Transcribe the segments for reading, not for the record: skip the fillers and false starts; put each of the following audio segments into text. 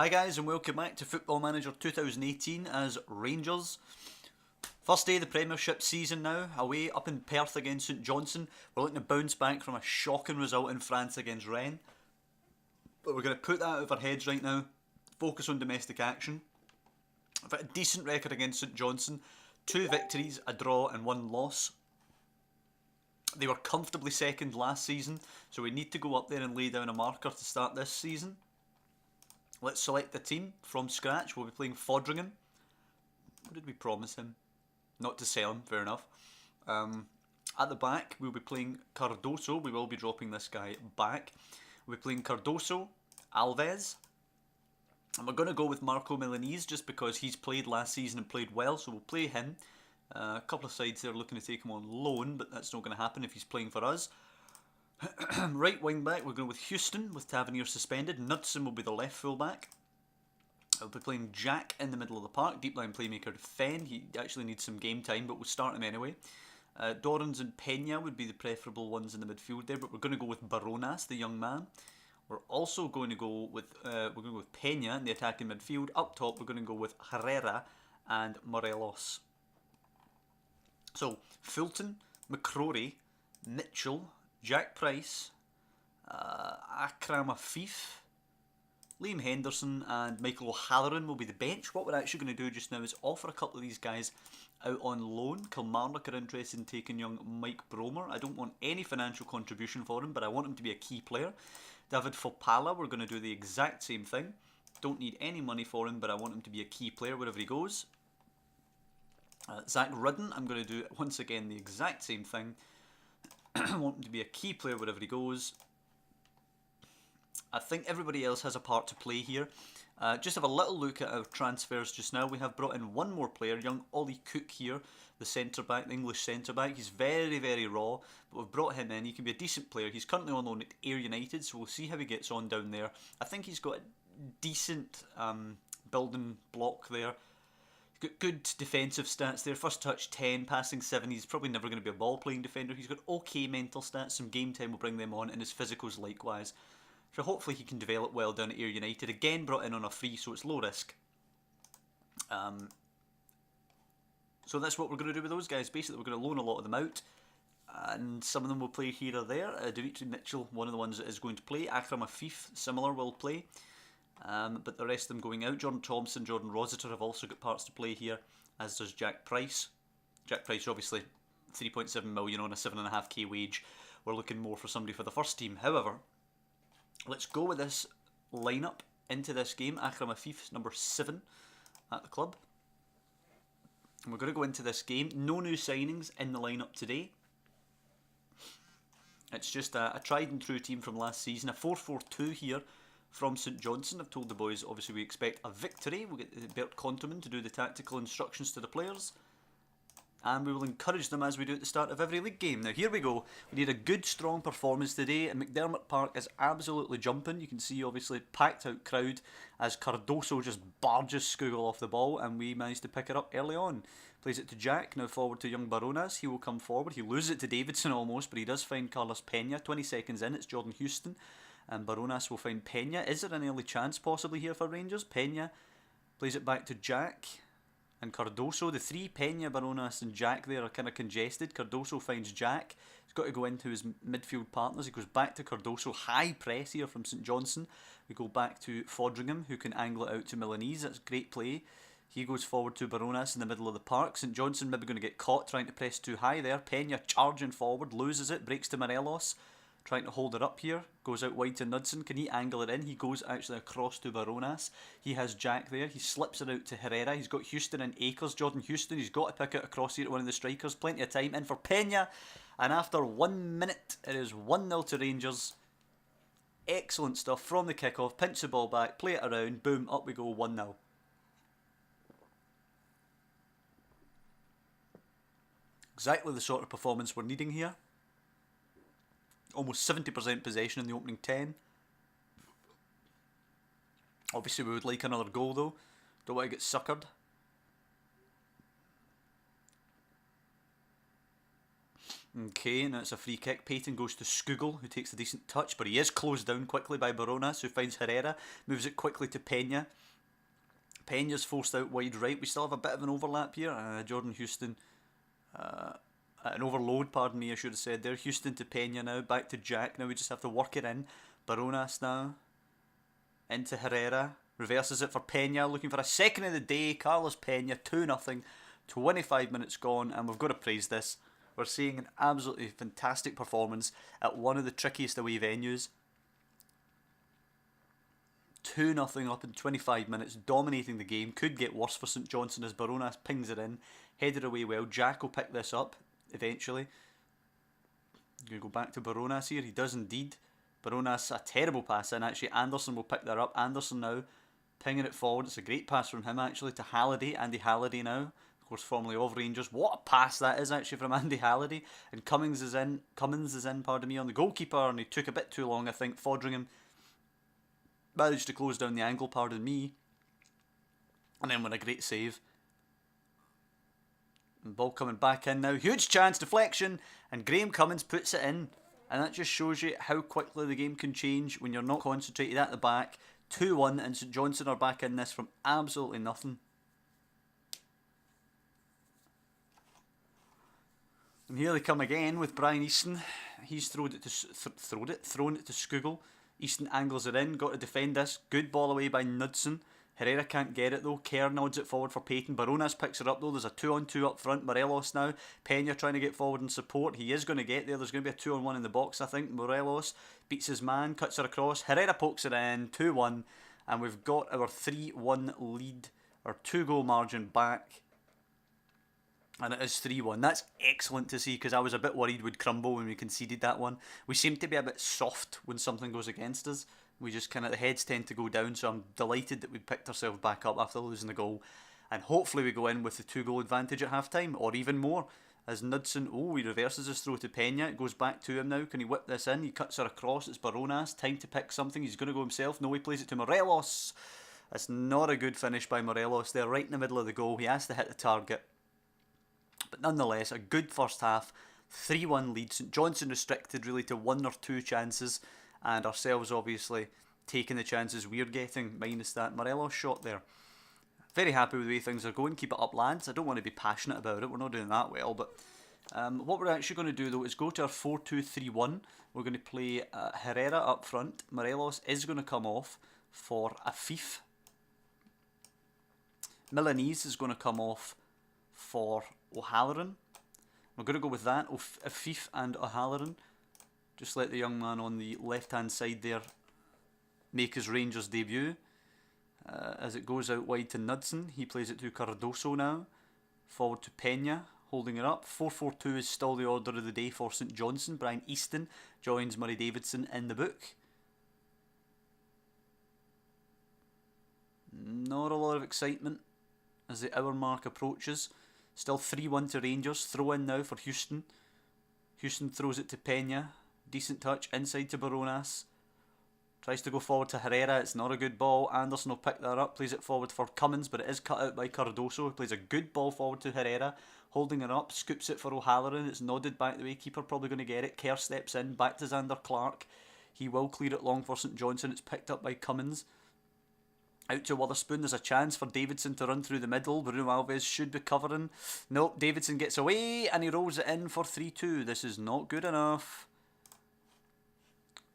Hi guys and welcome back to Football Manager 2018 as Rangers. First day of the Premiership season now, away up in Perth against St Johnstone. We're looking to bounce back from a shocking result in France against Rennes. But we're going to put that out of our heads right now, focus on domestic action. We've got a decent record against St Johnstone, 2 victories, a draw and 1 loss. They were comfortably second last season, so we need to go up there and lay down a marker to start this season. Let's select the team from scratch. We'll be playing Fodringham. What did we promise him? Not to sell him, fair enough. At the back, we'll be playing Cardoso. We will be dropping this guy back. We'll be playing Cardoso, Alves. And we're going to go with Marco Milanese just because he's played last season and played well, so we'll play him. A couple of sides there looking to take him on loan, but that's not going to happen if he's playing for us. Right wing back, we're going with Houston with Tavernier suspended. Knudsen will be the left full back. I'll be playing Jack in the middle of the park. Deep line playmaker Fenn. He actually needs some game time, but we'll start him anyway. Dorrans and Pena would be the preferable ones in the midfield there, but we're going to go with Baronas, the young man. We're also going to go with Pena in the attacking midfield. Up top, we're going to go with Herrera and Morelos. So Fulton, McCrory, Mitchell, Jack Price, Akram Afif, Liam Henderson and Michael O'Halloran will be the bench. What we're actually going to do just now is offer a couple of these guys out on loan. Kilmarnock are interested in taking young Mike Bromer. I don't want any financial contribution for him, but I want him to be a key player. David Fopala, we're going to do the exact same thing. Don't need any money for him, but I want him to be a key player wherever he goes. Zach Rudden, I'm going to do once again the exact same thing. I want him to be a key player wherever he goes. I think everybody else has a part to play here. Just have a little look at our transfers just now. We have brought in one more player, young Ollie Cook here, the centre-back, the English centre-back. He's very, very raw, but we've brought him in. He can be a decent player. He's currently on loan at Ayr United, so we'll see how he gets on down there. I think he's got a decent building block there. Got good defensive stats there. First touch 10, passing 7. He's probably never going to be a ball playing defender. He's got okay mental stats. Some game time will bring them on, and his physicals likewise. So hopefully he can develop well down at Ayr United. Again brought in on a free, so it's low risk. So that's what we're going to do with those guys. Basically we're going to loan a lot of them out, and some of them will play here or there. Dimitri Mitchell, one of the ones that is going to play. Akram Afif, similar, will play. But the rest of them going out. Jordan Thompson, Jordan Rossiter have also got parts to play here, as does Jack Price. Jack Price obviously 3.7 million on a 7.5k wage. We're looking more for somebody for the first team. However, let's go with this lineup into this game. Akram Afif, number 7 at the club. And we're going to go into this game. No new signings in the lineup today. It's just a tried and true team from last season. A 4-4-2 here from St Johnstone. I've told the boys obviously we expect a victory. We'll get Bert Konteman to do the tactical instructions to the players, and we will encourage them as we do at the start of every league game. Now here we go. We need a good strong performance today, and McDermott Park is absolutely jumping. You can see obviously packed out crowd as Cardoso just barges Skugel off the ball, and we managed to pick it up early on. Plays it to Jack, now forward to young Baronas. He will come forward. He loses it to Davidson almost, but he does find Carlos Pena. 20 seconds in, it's Jordan Houston. And Baronas will find Pena. Is there an early chance possibly here for Rangers? Pena plays it back to Jack and Cardoso. The 3, Pena, Baronas and Jack there, are kind of congested. Cardoso finds Jack. He's got to go into his midfield partners. He goes back to Cardoso. High press here from St Johnstone. We go back to Fodringham, who can angle it out to Milanese. That's great play. He goes forward to Baronas in the middle of the park. St Johnstone maybe going to get caught trying to press too high there. Pena charging forward, loses it, breaks to Morelos. Trying to hold it up here, goes out wide to Knudsen. Can he angle it in? He goes actually across to Baronas. He has Jack there. He slips it out to Herrera. He's got Houston and Akers. Jordan Houston, he's got to pick it across here to one of the strikers. Plenty of time in for Pena. And after 1 minute, it is 1-0 to Rangers. Excellent stuff from the kickoff. Pinch the ball back, play it around. Boom, up we go, 1-0. Exactly the sort of performance we're needing here. Almost 70% possession in the opening 10. Obviously we would like another goal though. Don't want to get suckered. Okay, now it's a free kick. Payton goes to Skugel, who takes a decent touch, but he is closed down quickly by Baronas, who finds Herrera, moves it quickly to Pena. Pena's forced out wide right. We still have a bit of an overlap here. Jordan Houston, an overload, pardon me, I should have said there. Houston to Pena now, back to Jack. Now we just have to work it in. Baronas now, into Herrera. Reverses it for Pena, looking for a second of the day. Carlos Pena, 2-0. 25 minutes gone, and we've got to praise this. We're seeing an absolutely fantastic performance at one of the trickiest away venues. 2-0 up in 25 minutes, dominating the game. Could get worse for St Johnstone as Baronas pings it in. Headed away well. Jack will pick this up eventually. Going to go back to Baronas here. He does indeed. Baronas, a terrible pass in actually. Anderson will pick that up. Anderson now pinging it forward. It's a great pass from him actually to Halliday. Andy Halliday now. Of course, formerly of Rangers. What a pass that is actually from Andy Halliday. And Cummins is in, pardon me, on the goalkeeper, and he took a bit too long, I think. Fodringham managed to close down the angle, pardon me. And then with a great save. And ball coming back in now. Huge chance, deflection, and Graham Cummins puts it in. And that just shows you how quickly the game can change when you're not concentrated at the back. 2-1, and St Johnstone are back in this from absolutely nothing. And here they come again with Brian Easton. He's thrown it to Skugel. Easton angles it in, got to defend this. Good ball away by Knudsen. Herrera can't get it though. Kerr nods it forward for Payton. Baronas picks it up though. There's a 2-on-2 up front. Morelos now. Pena trying to get forward and support. He is going to get there. There's going to be a 2-on-1 in the box, I think. Morelos beats his man, cuts her across. Herrera pokes it in. 2-1. And we've got our 3-1 lead, our 2-goal margin back. And it is 3-1. That's excellent to see, because I was a bit worried we'd crumble when we conceded that one. We seem to be a bit soft when something goes against us. We just kind of, the heads tend to go down, so I'm delighted that we picked ourselves back up after losing the goal. And hopefully we go in with the 2-goal advantage at half time, or even more. As Knudsen, he reverses his throw to Pena. It goes back to him now. Can he whip this in? He cuts her across. It's Baronas. Time to pick something. He's going to go himself. No, he plays it to Morelos. That's not a good finish by Morelos. They're right in the middle of the goal. He has to hit the target. But nonetheless, a good first half. 3-1 lead. St Johnstone restricted really to 1 or 2 chances. And ourselves obviously taking the chances we're getting, minus that Morelos shot there. Very happy with the way things are going. Keep it up, lads. I don't want to be passionate about it. We're not doing that well. But what we're actually going to do, though, is go to our 4-2-3-1. We're going to play Herrera up front. Morelos is going to come off for Afif. Milanese is going to come off for O'Halloran. We're going to go with that, Afif and O'Halloran. Just let the young man on the left-hand side there make his Rangers debut. As it goes out wide to Knudsen, he plays it to Cardoso now. Forward to Pena, holding it up. 4-4-2 is still the order of the day for St Johnstone. Brian Easton joins Murray Davidson in the book. Not a lot of excitement as the hour mark approaches. Still 3-1 to Rangers. Throw in now for Houston. Houston throws it to Pena. Decent touch inside to Baronas. Tries to go forward to Herrera. It's not a good ball. Anderson will pick that up. Plays it forward for Cummins, but it is cut out by Cardoso. He plays a good ball forward to Herrera. Holding it up. Scoops it for O'Halloran. It's nodded back the way. Keeper probably going to get it. Kerr steps in. Back to Xander Clark. He will clear it long for St Johnstone. It's picked up by Cummins. Out to Witherspoon. There's a chance for Davidson to run through the middle. Bruno Alves should be covering. Nope. Davidson gets away and he rolls it in for 3-2. This is not good enough.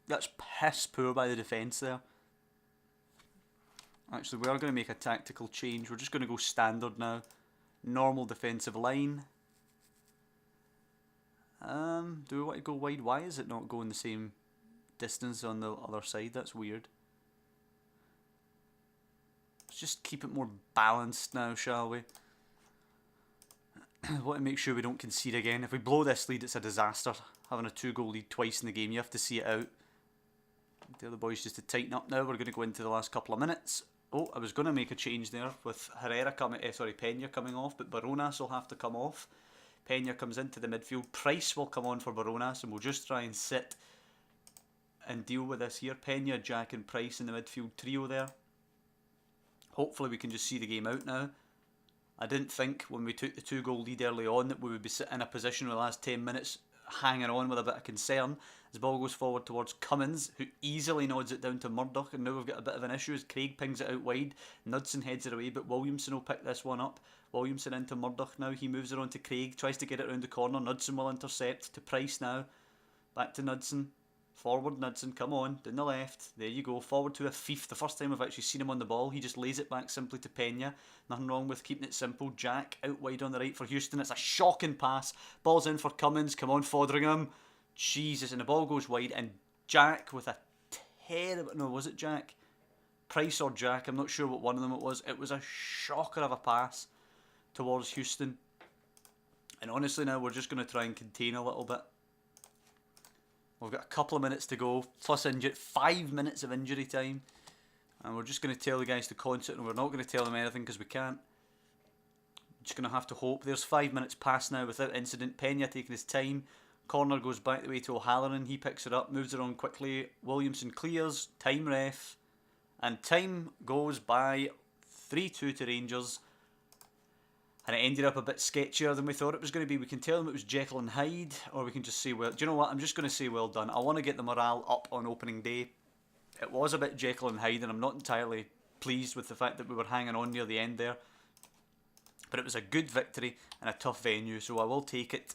That's piss poor by the defence there. Actually, we are going to make a tactical change. We're just going to go standard now. Normal defensive line. Do we want to go wide? Why is it not going the same distance on the other side? That's weird. Let's just keep it more balanced now, shall we? I want to make sure we don't concede again. If we blow this lead, it's a disaster. Having a 2-goal lead twice in the game, you have to see it out. The other boys just to tighten up now. We're going to go into the last couple of minutes. Oh, I was going to make a change there with Herrera coming, Pena coming off, but Baronas will have to come off. Pena comes into the midfield. Price will come on for Baronas, and we'll just try and sit and deal with this here. Pena, Jack, and Price in the midfield trio there. Hopefully, we can just see the game out now. I didn't think when we took the 2-goal lead early on that we would be sitting in a position in the last 10 minutes hanging on with a bit of concern. As ball goes forward towards Cummins, who easily nods it down to Murdoch, and now we've got a bit of an issue as Craig pings it out wide. Knudsen heads it away, but Williamson will pick this one up. Williamson into Murdoch now, he moves it on to Craig, tries to get it around the corner, Knudsen will intercept, to Price now, back to Knudsen, forward Knudsen, come on, down the left, there you go, forward to a Fief, the first time I've actually seen him on the ball, he just lays it back simply to Pena, nothing wrong with keeping it simple. Jack out wide on the right for Houston, it's a shocking pass, ball's in for Cummins, come on Foderingham, Jesus, and the ball goes wide, and Jack with a terrible, no was it Jack? Price or Jack, I'm not sure what one of them it was a shocker of a pass towards Houston, and honestly now we're just going to try and contain a little bit. We've got a couple of minutes to go, plus 5 minutes of injury time, and we're just going to tell the guys to concert, and we're not going to tell them anything because we can't. Just going to have to hope. There's 5 minutes past now without incident. Pena taking his time, corner goes back the way to O'Halloran, he picks it up, moves it on quickly, Williamson clears, time ref, and time goes by 3-2 to Rangers. And it ended up a bit sketchier than we thought it was going to be. We can tell them it was Jekyll and Hyde, or we can just say, well, do you know what, I'm just going to say well done. I want to get the morale up on opening day. It was a bit Jekyll and Hyde, and I'm not entirely pleased with the fact that we were hanging on near the end there. But it was a good victory and a tough venue, so I will take it.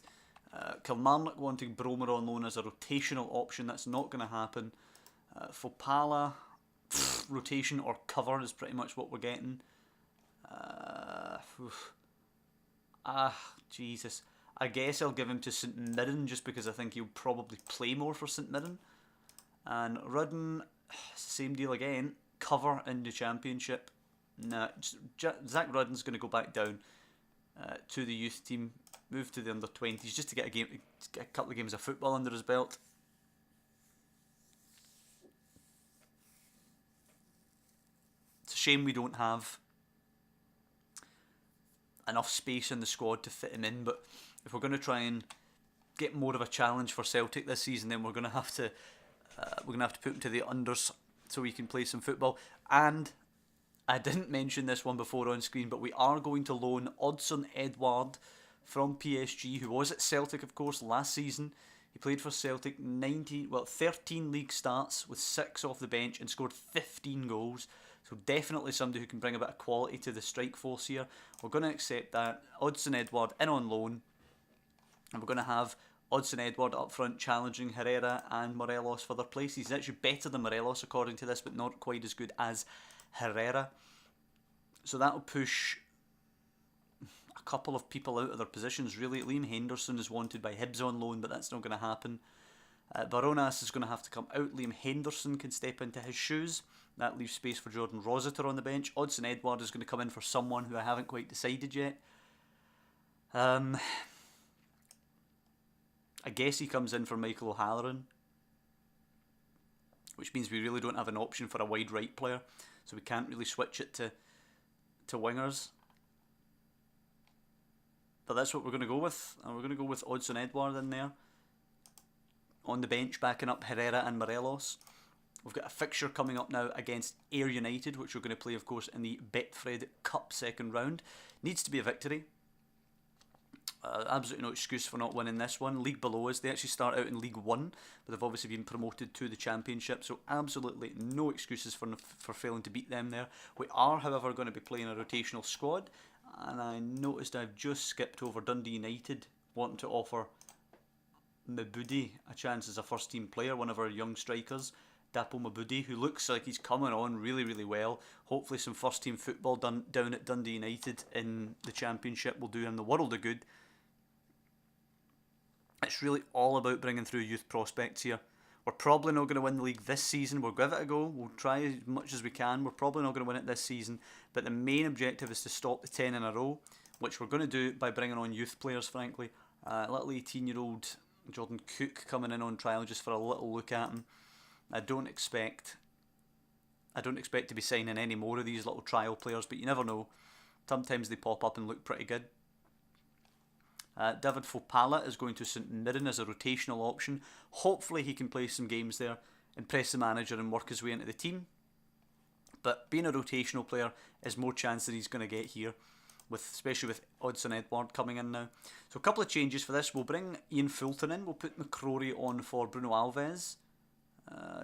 Kilmarnock wanting Bromer on loan as a rotational option, that's not going to happen. Fopala, rotation or cover is pretty much what we're getting. Jesus. I guess I'll give him to St Mirren just because I think he'll probably play more for St Mirren. And Rudden, same deal again. Cover in the Championship. Nah, Zach Rudden's going to go back down to the youth team. Move to the under-20s just to get a couple of games of football under his belt. It's a shame we don't have enough space in the squad to fit him in, but if we're going to try and get more of a challenge for Celtic this season, then we're going to have to put him to the unders so we can play some football. And I didn't mention this one before on screen, but we are going to loan Odsonne Edouard from PSG, who was at Celtic, of course, last season. He played for Celtic 13 league starts with 6 off the bench and scored 15 goals. So definitely somebody who can bring a bit of quality to the strike force here. We're going to accept that. Odsonne Edouard in on loan. And we're going to have Odsonne Edouard up front challenging Herrera and Morelos for their place. He's actually better than Morelos according to this, but not quite as good as Herrera. So that'll push a couple of people out of their positions really. Liam Henderson is wanted by Hibs on loan, but that's not going to happen. Baronas is going to have to come out. Liam Henderson can step into his shoes. That leaves space for Jordan Rossiter on the bench. Odsonne Edouard is going to come in for someone who I haven't quite decided yet. I guess he comes in for Michael O'Halloran, which means we really don't have an option for a wide right player, so we can't really switch it to wingers. But that's what we're going to go with. And we're going to go with Odsonne Edouard in there. On the bench, backing up Herrera and Morelos. We've got a fixture coming up now against Ayr United, which we're going to play, of course, in the Betfred Cup second round. Needs to be a victory. Absolutely no excuse for not winning this one. League below us, they actually start out in League 1, but they've obviously been promoted to the Championship, so absolutely no excuses for failing to beat them there. We are, however, going to be playing a rotational squad, and I noticed I've just skipped over Dundee United, wanting to offer Mabudi a chance as a first team player, one of our young strikers. Dapo Mabudi, who looks like he's coming on really, really well. Hopefully some first team football done down at Dundee United in the Championship will do him the world of good. It's really all about bringing through youth prospects here. We're probably not going to win the league this season. We'll give it a go. We'll try as much as we can. We're probably not going to win it this season. But the main objective is to stop the 10 in a row, which we're going to do by bringing on youth players, frankly. Little 18-year-old Jordan Cook coming in on trial just for a little look at him. I don't expect to be signing any more of these little trial players, but you never know. Sometimes they pop up and look pretty good. David Fopala is going to St Mirren as a rotational option. Hopefully he can play some games there, impress the manager and work his way into the team. But being a rotational player is more chance that he's going to get here. especially with Odsonne Edouard coming in now. So a couple of changes for this. We'll bring Ian Fulton in. We'll put McCrory on for Bruno Alves.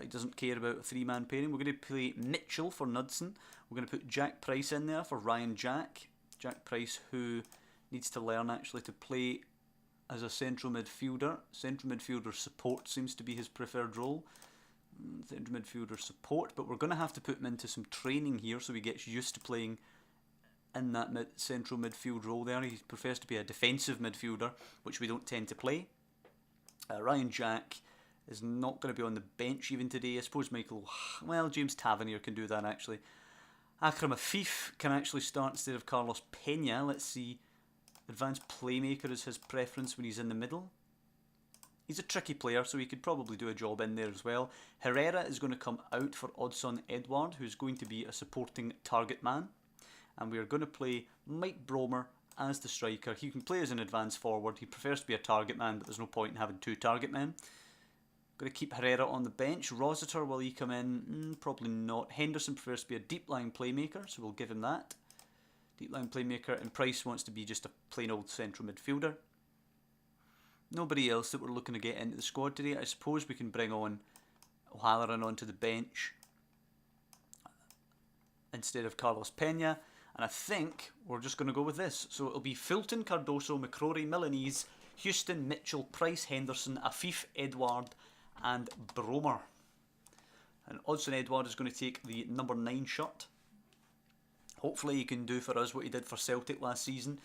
He doesn't care about a three-man pairing. We're going to play Mitchell for Knudsen. We're going to put Jack Price in there for Ryan Jack. Jack Price, who needs to learn actually to play as a central midfielder. Central midfielder support seems to be his preferred role. Central midfielder support, but we're going to have to put him into some training here so he gets used to playing in that central midfield role there. He prefers to be a defensive midfielder, which we don't tend to play. Ryan Jack is not going to be on the bench even today. I suppose James Tavernier can do that actually. Akram Afif can actually start instead of Carlos Pena. Let's see. Advanced playmaker is his preference when he's in the middle. He's a tricky player, so he could probably do a job in there as well. Herrera is going to come out for Odsonne Edouard, who's going to be a supporting target man. And we are going to play Mike Bromer as the striker. He can play as an advanced forward. He prefers to be a target man, but there's no point in having two target men. Going to keep Herrera on the bench. Rossiter, will he come in? Probably not. Henderson prefers to be a deep line playmaker, so we'll give him that. Deep line playmaker. And Price wants to be just a plain old central midfielder. Nobody else that we're looking to get into the squad today. I suppose we can bring on O'Halloran onto the bench instead of Carlos Pena. And I think we're just going to go with this. So it'll be Fulton, Cardoso, McCrory, Milanese, Houston, Mitchell, Price, Henderson, Afif, Edouard and Bromer. And Odsonne Edouard is going to take the number 9 shirt. Hopefully he can do for us what he did for Celtic last season.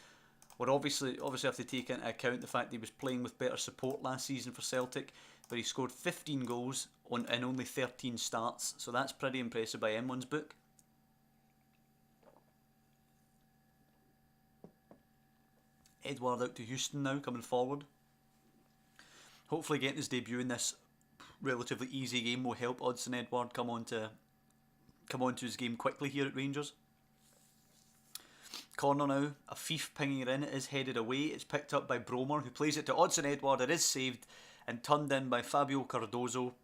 We'll obviously have to take into account the fact that he was playing with better support last season for Celtic, but he scored 15 goals in only 13 starts, so that's pretty impressive by M1's book. Edouard out to Houston now, coming forward. Hopefully getting his debut in this relatively easy game will help Odsonne Edouard come on to his game quickly here at Rangers. Corner now, Afif pinging it in, it is headed away, it's picked up by Bromer, who plays it to Odsonne Edouard, it is saved and turned in by Fabio Cardoso.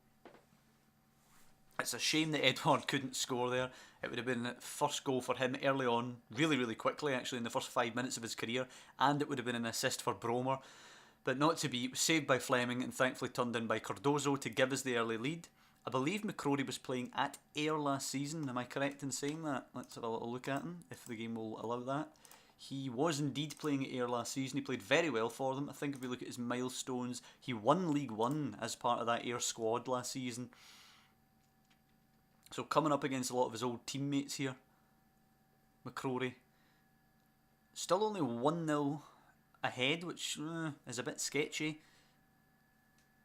It's a shame that Edouard couldn't score there. It would have been the first goal for him early on, really quickly actually, in the first 5 minutes of his career, and it would have been an assist for Bromer, but not to be. It was saved by Fleming and thankfully turned in by Cardoso to give us the early lead. I believe McCrory was playing at Ayr last season, am I correct in saying that? Let's have a little look at him, if the game will allow that. He was indeed playing at Ayr last season, he played very well for them. I think if we look at his milestones, he won League One as part of that Ayr squad last season. So coming up against a lot of his old teammates here. McCrory. Still only 1-0 ahead, which is a bit sketchy.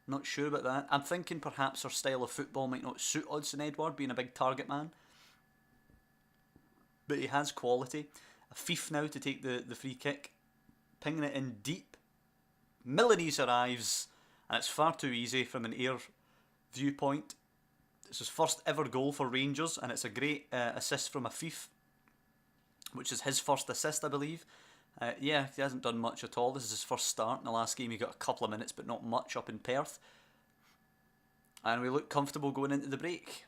Not sure about that. I'm thinking perhaps our style of football might not suit Odsonne Edouard, being a big target man. But he has quality. Afif now to take the free kick. Pinging it in deep. Milanese arrives. And it's far too easy from an Ayr viewpoint. It's his first ever goal for Rangers, and it's a great assist from Afif, which is his first assist, I believe. Yeah, he hasn't done much at all. This is his first start. In the last game he got a couple of minutes, but not much up in Perth. And we look comfortable going into the break.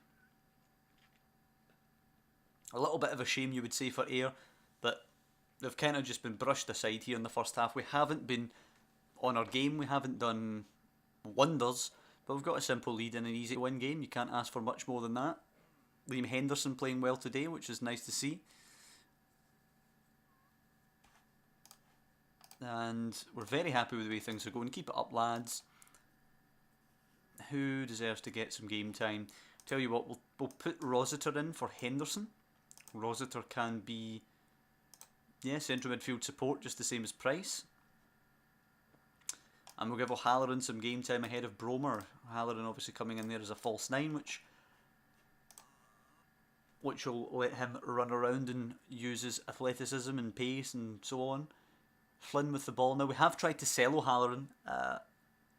A little bit of a shame, you would say, for Ayr, but they've kind of just been brushed aside here in the first half. We haven't been on our game. We haven't done wonders. But we've got a simple lead in an easy win game. You can't ask for much more than that. Liam Henderson playing well today, which is nice to see. And we're very happy with the way things are going. Keep it up, lads. Who deserves to get some game time? Tell you what, we'll put Rossiter in for Henderson. Rossiter can be, yeah, central midfield support, just the same as Price. And we'll give O'Halloran some game time ahead of Bromer. O'Halloran obviously coming in there as a false 9, which will let him run around and use his athleticism and pace and so on. Flynn with the ball now. We have tried to sell O'Halloran,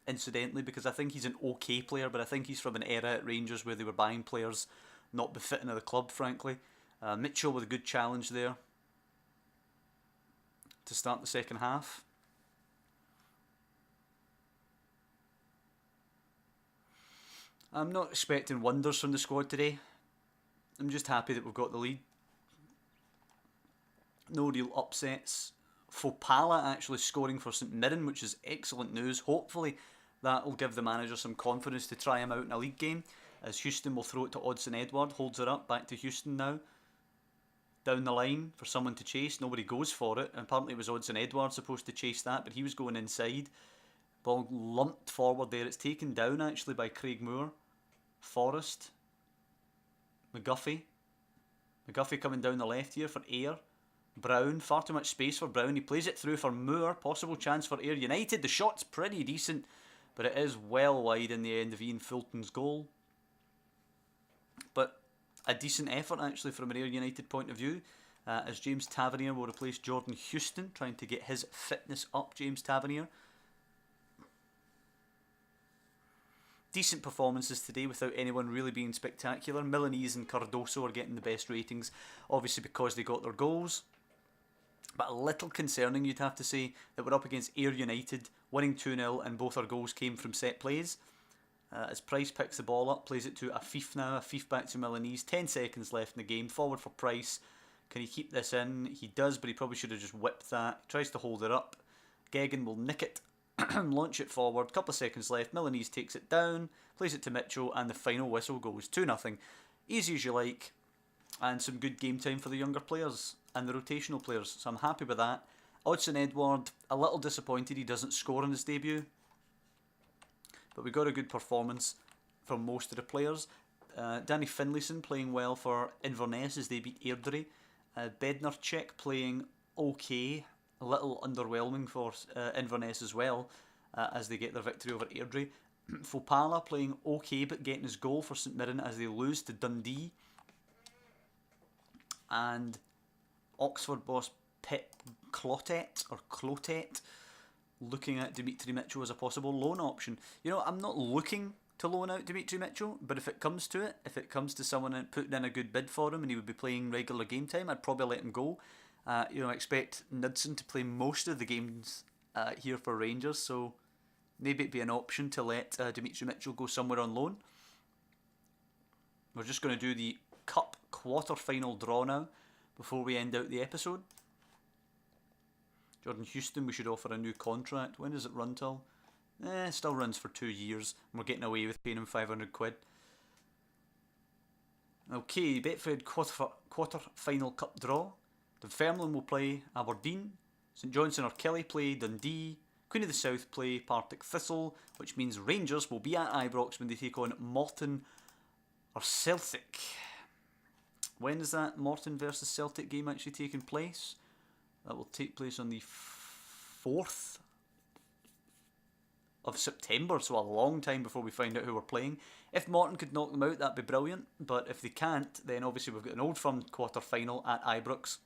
incidentally, because I think he's an okay player, but I think he's from an era at Rangers where they were buying players not befitting of the club, frankly. Mitchell with a good challenge there to start the second half. I'm not expecting wonders from the squad today. I'm just happy that we've got the lead. no real upsets. Fopala actually scoring for St Mirren, which is excellent news. Hopefully that will give the manager some confidence to try him out in a league game, as Houston will throw it to Odsonne Edouard. Holds it up, back to Houston now. Down the line for someone to chase. Nobody goes for it. And apparently it was Odsonne Edouard supposed to chase that, but he was going inside. Ball lumped forward there. It's taken down actually by Craig Moore. Forrest. McGuffey coming down the left here for Ayr. Brown, far too much space for Brown. He plays it through for Moore. Possible chance for Ayr United. The shot's pretty decent, but it is well wide in the end of Ian Fulton's goal. But a decent effort actually from an Ayr United point of view, as James Tavernier will replace Jordan Houston, trying to get his fitness up. James Tavernier. Decent performances today without anyone really being spectacular. Milanese and Cardoso are getting the best ratings, obviously because they got their goals. But a little concerning, you'd have to say, that we're up against Ayr United, winning 2-0, and both our goals came from set plays. As Price picks the ball up, plays it to Afif now. Afif back to Milanese. 10 seconds left in the game. Forward for Price. Can he keep this in? He does, but he probably should have just whipped that. Tries to hold it up. Geoghegan will nick it. Launch it forward. Couple of seconds left. Milanese takes it down. Plays it to Mitchell. And the final whistle goes 2-0. Easy as you like. And some good game time for the younger players and the rotational players. So I'm happy with that. Odsonne Edouard, a little disappointed he doesn't score in his debut. But we got a good performance from most of the players. Danny Finlayson playing well for Inverness as they beat Airdrie. Bednarczyk playing okay. A little underwhelming for Inverness as well, as they get their victory over Airdrie. Fopala playing okay but getting his goal for St Mirren as they lose to Dundee. And Oxford boss Pep Clotet looking at Dimitri Mitchell as a possible loan option. You know, I'm not looking to loan out Dimitri Mitchell, but if it comes to it, if it comes to someone putting in a good bid for him and he would be playing regular game time, I'd probably let him go. I expect Knudsen to play most of the games here for Rangers, so maybe it'd be an option to let Dimitri Mitchell go somewhere on loan. We're just going to do the Cup quarter-final draw now before we end out the episode. Jordan Houston, we should offer a new contract. When does it run till? It still runs for 2 years, and we're getting away with paying him £500. Okay, Betfred quarter-final cup draw. Dunfermline will play Aberdeen. St Johnstone or Kelly play Dundee. Queen of the South play Partick Thistle, which means Rangers will be at Ibrox when they take on Morton or Celtic. When is that Morton versus Celtic game actually taking place? That will take place on the 4th of September, so a long time before we find out who we're playing. If Morton could knock them out, that'd be brilliant, but if they can't, then obviously we've got an Old Firm quarter-final at Ibrox.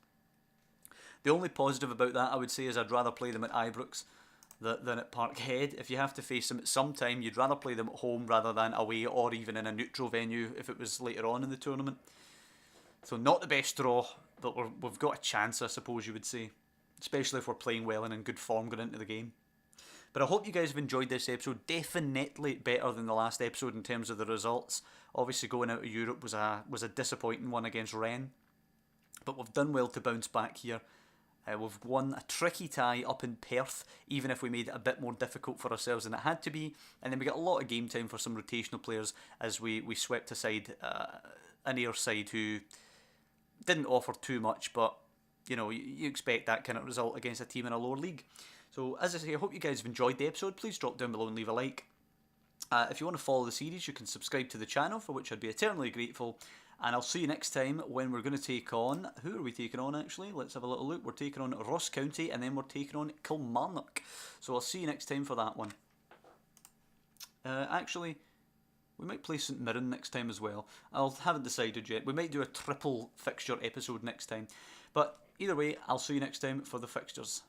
The only positive about that, I would say, is I'd rather play them at Ibrox than at Parkhead. If you have to face them at some time, you'd rather play them at home rather than away or even in a neutral venue if it was later on in the tournament. So not the best draw, but we've got a chance, I suppose you would say. Especially if we're playing well and in good form going into the game. But I hope you guys have enjoyed this episode. Definitely better than the last episode in terms of the results. Obviously going out of Europe was a disappointing one against Rennes. But we've done well to bounce back here. We've won a tricky tie up in Perth, even if we made it a bit more difficult for ourselves than it had to be. And then we got a lot of game time for some rotational players as we swept aside an Ayr side who didn't offer too much, but you expect that kind of result against a team in a lower league. So as I say, I hope you guys have enjoyed the episode. Please drop down below and leave a like. If you want to follow the series, you can subscribe to the channel, for which I'd be eternally grateful. And I'll see you next time when we're going to take on... Who are we taking on, actually? Let's have a little look. We're taking on Ross County, and then we're taking on Kilmarnock. So I'll see you next time for that one. Actually, we might play St Mirren next time as well. I haven't decided yet. We might do a triple fixture episode next time. But either way, I'll see you next time for the fixtures.